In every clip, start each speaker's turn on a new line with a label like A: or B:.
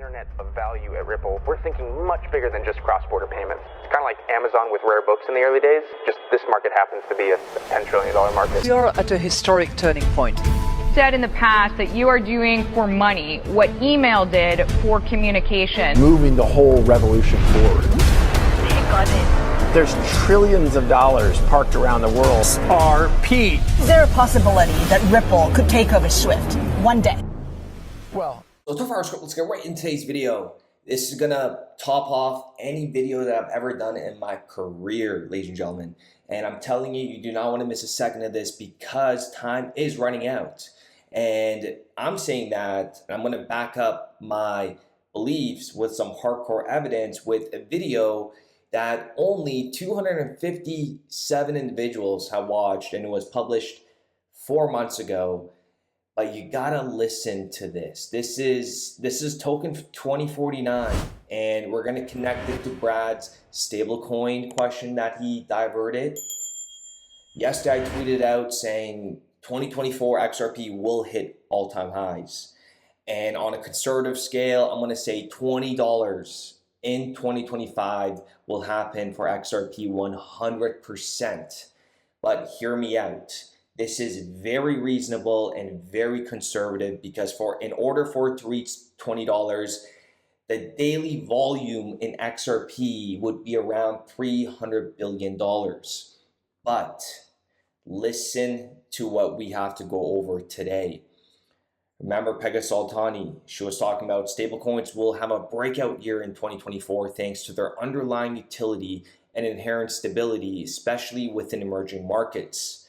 A: internet of value at Ripple, we're thinking much bigger than just cross-border payments. It's kind of like Amazon with rare books in the early days, just this market happens to be a $10 trillion market.
B: We are at a historic turning point.
C: Said in the past that you are doing for money what email did for communication.
D: Moving the whole revolution forward.
E: Take on it.
D: There's trillions of dollars parked around the world.
F: XRP.
E: Is there a possibility that Ripple could take over Swift one day?
F: Well,
G: so far, let's get right into today's video. This is gonna top off any video that I've ever done in my career, ladies and gentlemen. And I'm telling you, you do not want to miss a second of this because time is running out. And I'm saying that, and I'm gonna back up my beliefs with some hardcore evidence with a video that only 257 individuals have watched, and it was published 4 months ago. But you gotta listen to this. This is token 2049, and we're gonna connect it to Brad's stablecoin question that he diverted. Yesterday I tweeted out saying 2024 XRP will hit all-time highs. And on a conservative scale, I'm gonna say $20 in 2025 will happen for XRP 100%. But hear me out. This is very reasonable and very conservative because in order for it to reach $20, the daily volume in XRP would be around $300 billion. But listen to what we have to go over today. Remember Pegah Soltani, she was talking about stablecoins will have a breakout year in 2024 thanks to their underlying utility and inherent stability, especially within emerging markets.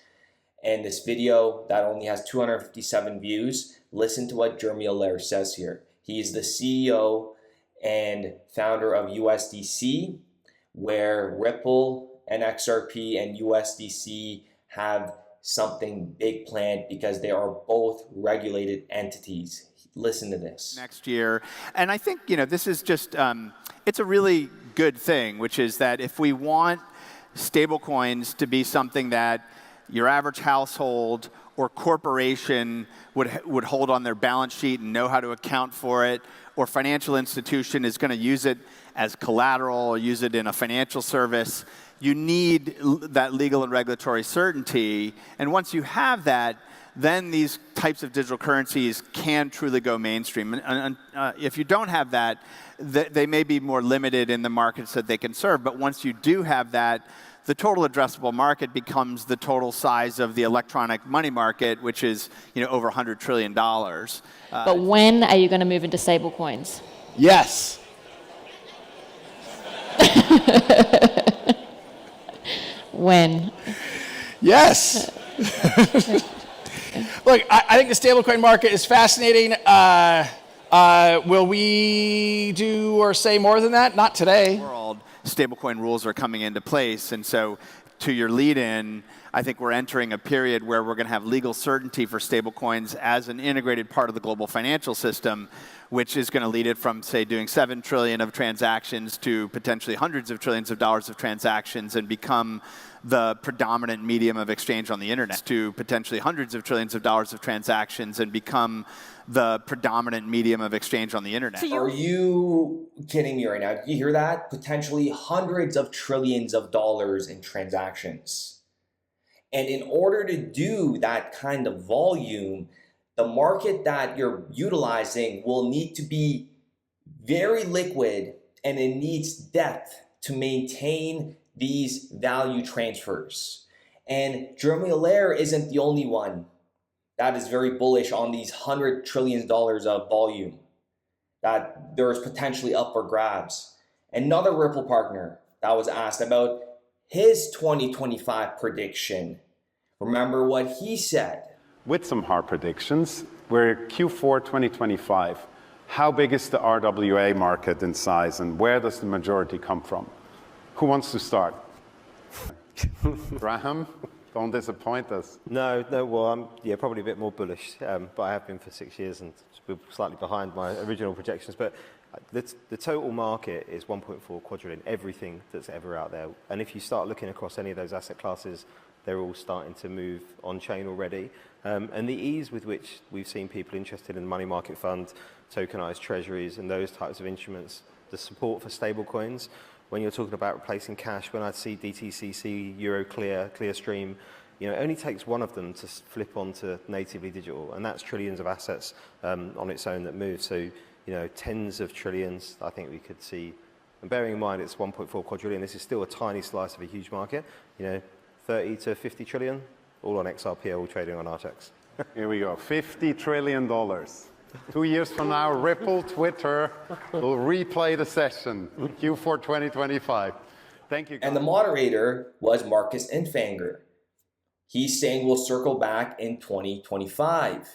G: And this video that only has 257 views, listen to what Jeremy Allaire says here. He is the CEO and founder of USDC, where Ripple and XRP and USDC have something big planned because they are both regulated entities. Listen to this.
H: Next year. And I think, this is just, it's a really good thing, which is that if we want stablecoins to be something that your average household or corporation would hold on their balance sheet and know how to account for it, or financial institution is going to use it as collateral or use it in a financial service, you need that legal and regulatory certainty. And once you have that, then these types of digital currencies can truly go mainstream. And if you don't have that, they may be more limited in the markets that they can serve. But once you do have that, the total addressable market becomes the total size of the electronic money market, which is over $100 trillion.
I: But when are you going to move into stablecoins?
F: yes.
I: When?
F: Yes. Look, I think the stablecoin market is fascinating. Will we do or say more than that? Not today.
H: Stablecoin rules are coming into place, and so to your lead-in, I think we're entering a period where we're going to have legal certainty for stablecoins as an integrated part of the global financial system, which is going to lead it from, say, doing 7 trillion of transactions to potentially hundreds of trillions of dollars of transactions and become the predominant medium of exchange on the internet, to potentially hundreds of trillions of dollars of transactions and become the predominant medium of exchange on the internet.
G: Are you kidding me right now? Do you hear that? Potentially hundreds of trillions of dollars in transactions. And in order to do that kind of volume, the market that you're utilizing will need to be very liquid, and it needs depth to maintain these value transfers. And Jeremy Allaire isn't the only one that is very bullish on these $100 trillion of volume that there is potentially up for grabs. Another Ripple partner that was asked about his 2025 prediction. Remember what he said.
J: With some hard predictions, we're Q4 2025. How big is the RWA market in size, and where does the majority come from? Who wants to start? Graham, don't disappoint us.
K: No, well, I'm probably a bit more bullish, but I have been for 6 years and we're slightly behind my original projections. But the total market is 1.4 quadrillion, everything that's ever out there. And if you start looking across any of those asset classes, they're all starting to move on chain already. And the ease with which we've seen people interested in the money market fund tokenized treasuries and those types of instruments, the support for stablecoins. When you're talking about replacing cash, when I see DTCC, Euroclear, Clearstream, it only takes one of them to flip onto natively digital, and that's trillions of assets on its own that move. So, tens of trillions, I think we could see. And bearing in mind it's 1.4 quadrillion, this is still a tiny slice of a huge market. 30 to 50 trillion, all on XRPL, trading on Artex.
J: Here we go, $50 trillion. 2 years from now, Ripple, Twitter will replay the session, Q4 2025. Thank you, guys.
G: And the moderator was Marcus Infanger. He's saying we'll circle back in 2025.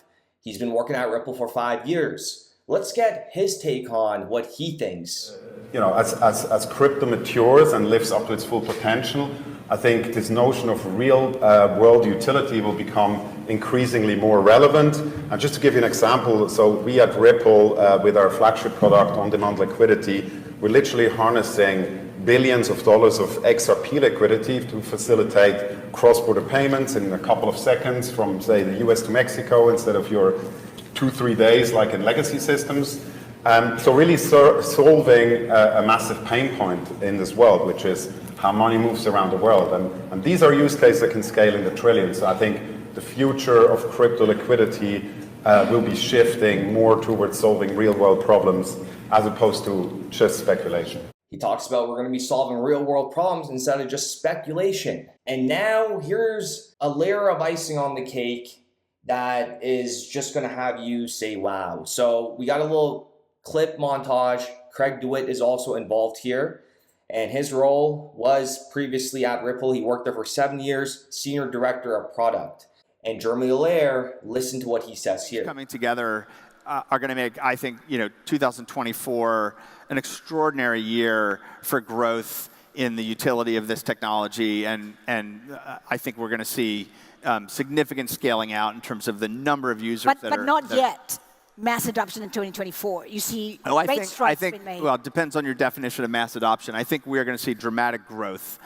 G: He's been working at Ripple for 5 years. Let's get his take on what he thinks.
J: As crypto matures and lives up to its full potential, I think this notion of real world utility will become increasingly more relevant. And just to give you an example, so we at Ripple, with our flagship product, on-demand liquidity, we're literally harnessing billions of dollars of XRP liquidity to facilitate cross-border payments in a couple of seconds from, say, the US to Mexico instead of your 2-3 days like in legacy systems. So really solving a massive pain point in this world, which is how money moves around the world. And these are use cases that can scale in the trillions. So I think the future of crypto liquidity will be shifting more towards solving real world problems as opposed to just speculation.
G: He talks about we're going to be solving real world problems instead of just speculation. And now here's a layer of icing on the cake that is just going to have you say, wow. So we got a little clip montage. Craig DeWitt is also involved here. And his role was previously at Ripple. He worked there for 7 years, Senior Director of Product. And Jeremy Allaire, listen to what he says here.
H: Coming together are going to make, I think, 2024 an extraordinary year for growth in the utility of this technology. And I think we're going to see significant scaling out in terms of the number of users
E: but not yet. Mass adoption in 2024. You see great strides being made.
H: Well, it depends on your definition of mass adoption. I think we are going to see dramatic growth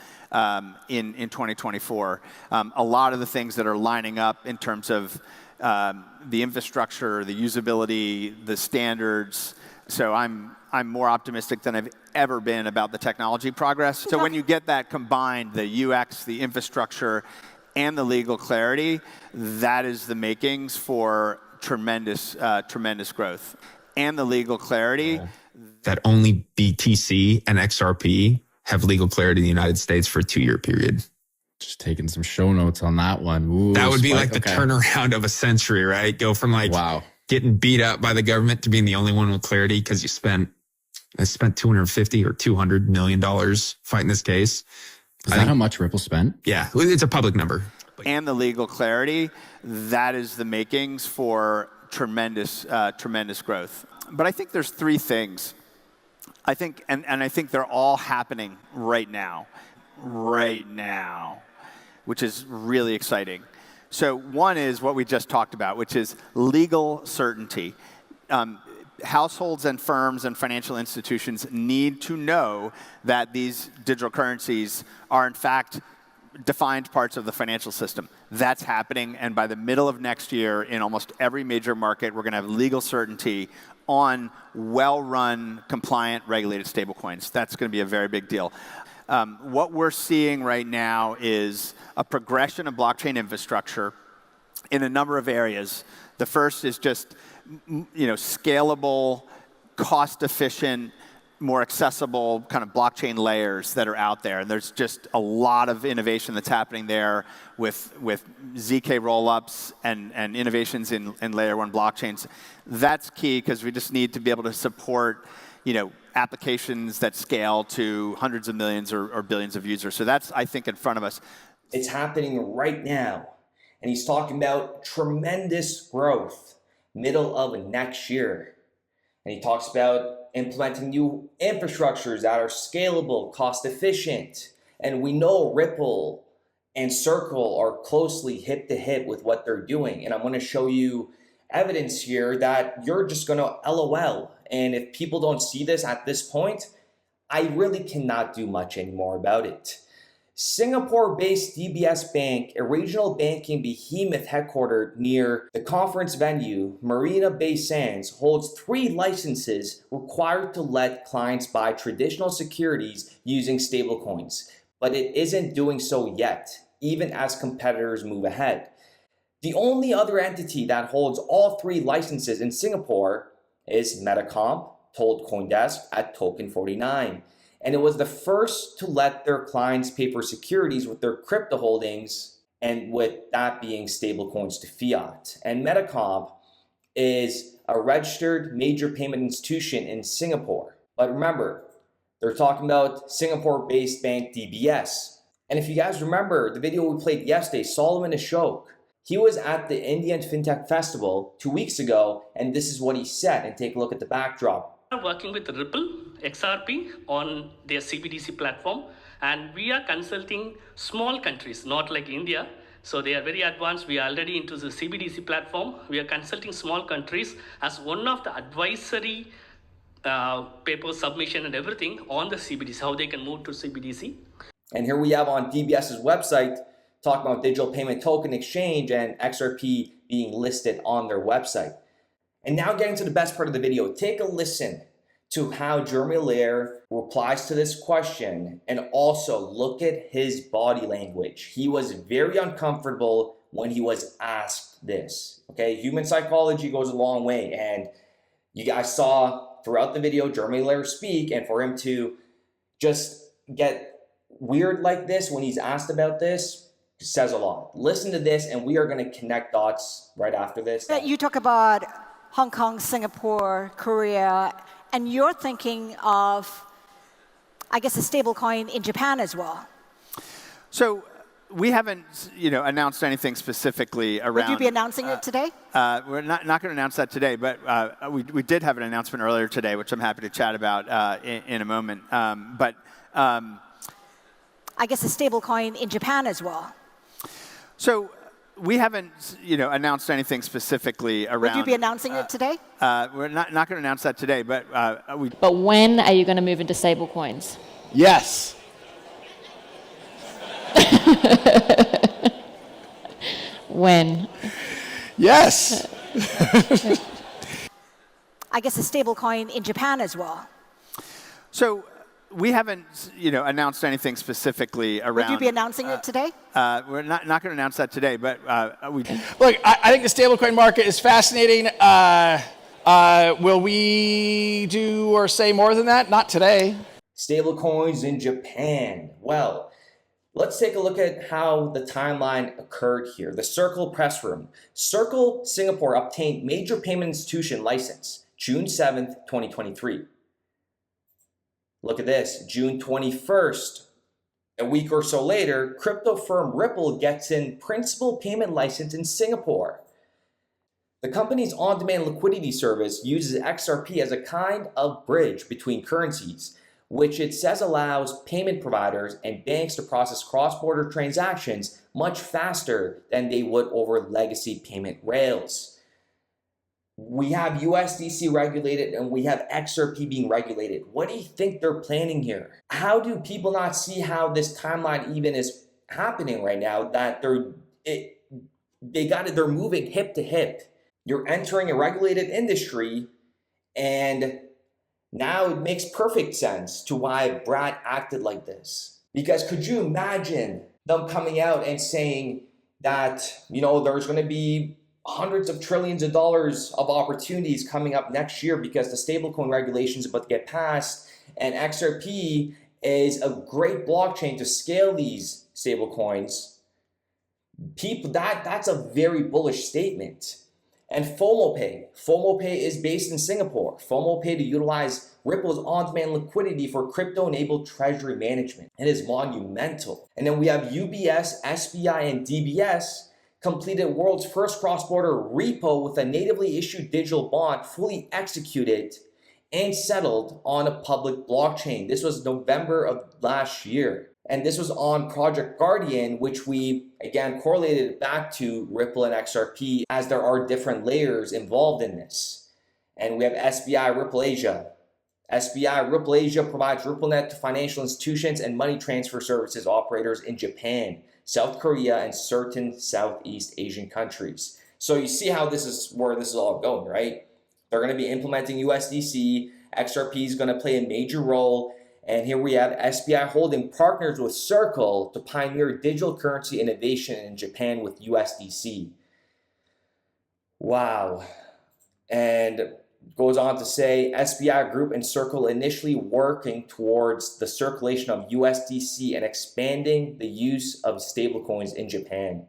H: in 2024. A lot of the things that are lining up in terms of the infrastructure, the usability, the standards. So I'm more optimistic than I've ever been about the technology progress. So when you get that combined, the UX, the infrastructure, and the legal clarity, that is the makings for tremendous growth. And the legal clarity.
L: That only BTC and XRP have legal clarity in the United States for a 2-year period.
M: Just taking some show notes on that one. Ooh,
L: that would be like the turnaround of a century, right? Go from getting beat up by the government to being the only one with clarity because I spent $250 or $200 million fighting this case.
M: Is that how much Ripple spent?
L: Yeah, it's a public number.
H: And the legal clarity, that is the makings for tremendous growth. But I think there's 3 things. I think, and I think they're all happening right now, which is really exciting. So one is what we just talked about, which is legal certainty. Households and firms and financial institutions need to know that these digital currencies are in fact defined parts of the financial system. That's happening, and by the middle of next year, in almost every major market, we're going to have legal certainty on well-run, compliant, regulated stablecoins. That's going to be a very big deal. What we're seeing right now is a progression of blockchain infrastructure in a number of areas. The first is just scalable, cost-efficient, more accessible kind of blockchain layers that are out there. And there's just a lot of innovation that's happening there with ZK rollups and innovations in layer 1 blockchains. That's key because we just need to be able to support applications that scale to hundreds of millions or billions of users. So that's, I think, in front of us.
G: It's happening right now. And he's talking about tremendous growth middle of next year. And he talks about implementing new infrastructures that are scalable, cost efficient. And we know Ripple and Circle are closely hip to hip with what they're doing. And I'm going to show you evidence here that you're just going to LOL. And if people don't see this at this point, I really cannot do much anymore about it. Singapore-based DBS Bank, a regional banking behemoth headquartered near the conference venue, Marina Bay Sands, holds 3 licenses required to let clients buy traditional securities using stablecoins, but it isn't doing so yet, even as competitors move ahead. The only other entity that holds all 3 licenses in Singapore is Metacomp, told CoinDesk at Token 49. And it was the first to let their clients pay for securities with their crypto holdings, and with that being stablecoins to fiat. And Metacomp is a registered major payment institution in Singapore. But remember, they're talking about Singapore-based bank DBS. And if you guys remember the video we played yesterday, Solomon Ashok, he was at the Indian FinTech Festival 2 weeks ago, and this is what he said. And take a look at the backdrop.
N: Working with Ripple, XRP on their CBDC platform, and we are consulting small countries, not like India. So they are very advanced. We are already into the CBDC platform. We are consulting small countries as one of the advisory paper submission and everything on the CBDC, how they can move to CBDC.
G: And here we have on DBS's website, talking about digital payment token exchange and XRP being listed on their website. And now getting to the best part of the video, take a listen to how Jeremy Allaire replies to this question, and also look at his body language. He was very uncomfortable when he was asked this. Okay, human psychology goes a long way, and you guys saw throughout the video Jeremy Allaire speak, and for him to just get weird like this when he's asked about this says a lot. Listen to this, and we are going to connect dots right after this.
E: You talk about Hong Kong, Singapore, Korea, and you're thinking of, I guess, a stablecoin in Japan as well.
H: So we haven't, announced anything specifically around.
E: Would you be announcing it today?
H: We're not going to announce that today, but we did have an announcement earlier today, which I'm happy to chat about in a moment. I
E: guess a stablecoin in Japan as well.
H: So we haven't, announced anything specifically around.
E: Would you be announcing it today?
H: We're not going to announce that today, but
I: But when are you going to move into stablecoins?
F: Yes.
I: When?
F: Yes.
E: I guess a stablecoin in Japan as well.
H: So we haven't, announced anything specifically around.
E: Would you be announcing it today?
H: We're not going to announce that today, but
F: Look, I think the stablecoin market is fascinating. Will we do or say more than that? Not today.
G: Stablecoins in Japan. Well, let's take a look at how the timeline occurred here. The Circle press room. Circle Singapore obtained major payment institution license June 7th, 2023. Look at this, June 21st. A week or so later, crypto firm Ripple gets in principal payment license in Singapore. The company's on-demand liquidity service uses XRP as a kind of bridge between currencies, which it says allows payment providers and banks to process cross-border transactions much faster than they would over legacy payment rails. We have USDC regulated and we have XRP being regulated. What do you think they're planning here? How do people not see how this timeline even is happening right now, that they're moving hip to hip? You're entering a regulated industry, and now it makes perfect sense to why Brad acted like this. Because could you imagine them coming out and saying that, there's going to be hundreds of trillions of dollars of opportunities coming up next year because the stablecoin regulations are about to get passed, and XRP is a great blockchain to scale these stablecoins. That's a very bullish statement. And FOMO Pay is based in Singapore. FOMO Pay to utilize Ripple's on-demand liquidity for crypto-enabled treasury management. It is monumental. And then we have UBS, SBI, and DBS completed world's first cross-border repo with a natively issued digital bond fully executed and settled on a public blockchain. This was November of last year. And this was on Project Guardian, which we, again, correlated back to Ripple and XRP, as there are different layers involved in this. And we have SBI, Ripple Asia, SBI Ripple Asia provides RippleNet to financial institutions and money transfer services operators in Japan, South Korea, and certain Southeast Asian countries. So you see how this is where this is all going, right? They're going to be implementing USDC. XRP is going to play a major role. And here we have SBI Holding partners with Circle to pioneer digital currency innovation in Japan with USDC. Wow. And goes on to say SBI Group and Circle initially working towards the circulation of USDC and expanding the use of stablecoins in Japan.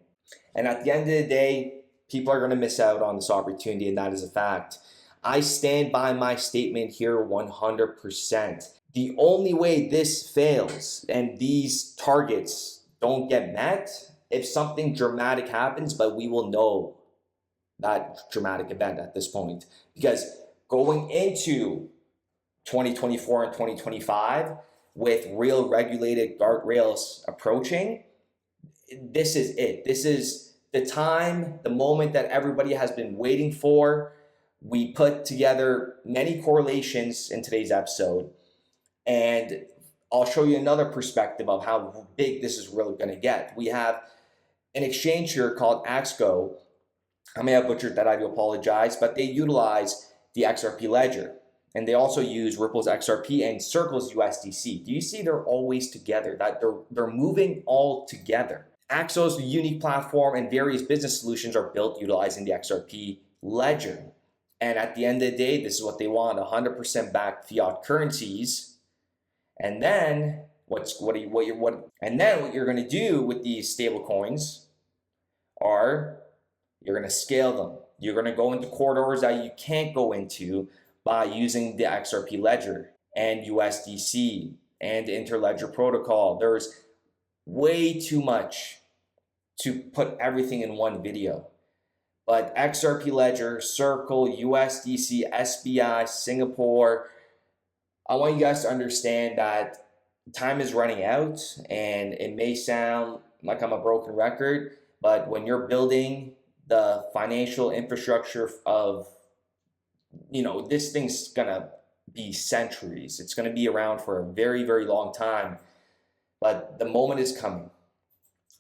G: And at the end of the day, people are going to miss out on this opportunity, and that is a fact. I stand by my statement here 100%. The only way this fails and these targets don't get met, if something dramatic happens, but we will know that dramatic event at this point. Because going into 2024 and 2025 with real regulated guardrails approaching, this is it. This is the time, the moment that everybody has been waiting for. We put together many correlations in today's episode, and I'll show you another perspective of how big this is really going to get. We have an exchange here called Axco. I may have butchered that, I do apologize, but they utilize the XRP ledger, and they also use Ripple's XRP and Circle's USDC. Do you see they're always together, that they're moving all together? Axo's unique platform and various business solutions are built utilizing the XRP ledger. And at the end of the day, this is what they want, 100% backed fiat currencies. And then what you're going to do with these stable coins are you're going to scale them. You're going to go into corridors that you can't go into by using the XRP ledger and USDC and Interledger protocol. There's way too much to put everything in one video. But XRP Ledger, Circle, USDC, SBI, Singapore, I want you guys to understand that time is running out, and it may sound like I'm a broken record, but when you're building the financial infrastructure of, this thing's gonna be centuries. It's gonna be around for a very, very long time, but the moment is coming.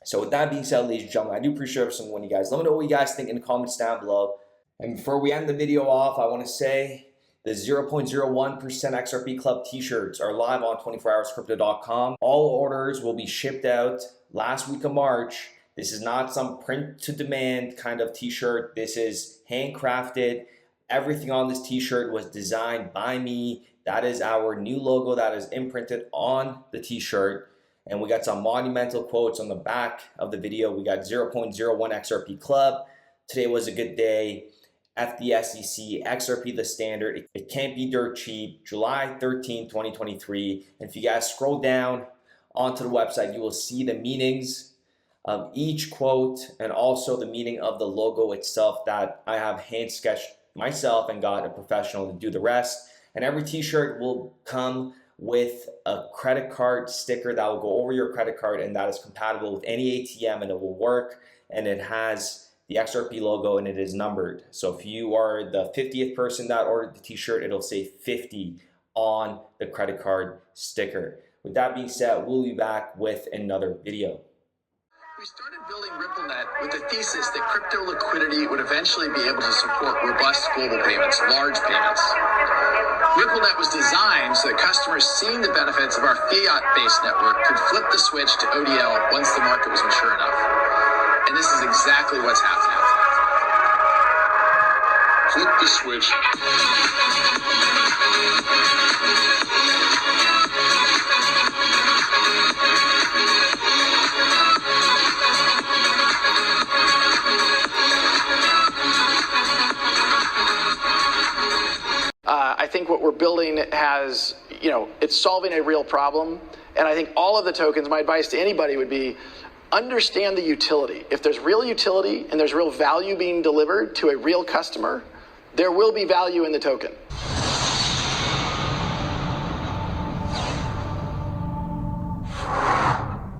G: So with that being said, ladies and gentlemen, I do appreciate every single one of you guys. Let me know what you guys think in the comments down below. And before we end the video off, I want to say the 0.01% XRP Club t-shirts are live on 24hourscrypto.com. All orders will be shipped out last week of March. This is not some print to demand kind of t-shirt. This is handcrafted. Everything on this t-shirt was designed by me. That is our new logo that is imprinted on the t-shirt. And we got some monumental quotes on the back of the video. We got 0.01 XRP Club. Today was a good day. FDSEC, XRP the standard. It can't be dirt cheap. July 13, 2023. And if you guys scroll down onto the website, you will see the meanings of each quote and also the meaning of the logo itself that I have hand sketched myself and got a professional to do the rest. And every t-shirt will come with a credit card sticker that will go over your credit card, and that is compatible with any ATM, and it will work, and it has the XRP logo and it is numbered. So if you are the 50th person that ordered the t-shirt, it'll say 50 on the credit card sticker. With that being said, we'll be back with another video.
O: We started building RippleNet with the thesis that crypto liquidity would eventually be able to support robust global payments, large payments. RippleNet was designed so that customers seeing the benefits of our fiat-based network could flip the switch to ODL once the market was mature enough. And this is exactly what's happening. Flip the switch.
F: I think what we're building has, it's solving a real problem. And I think all of the tokens, my advice to anybody would be, understand the utility. If there's real utility and there's real value being delivered to a real customer, there will be value in the token.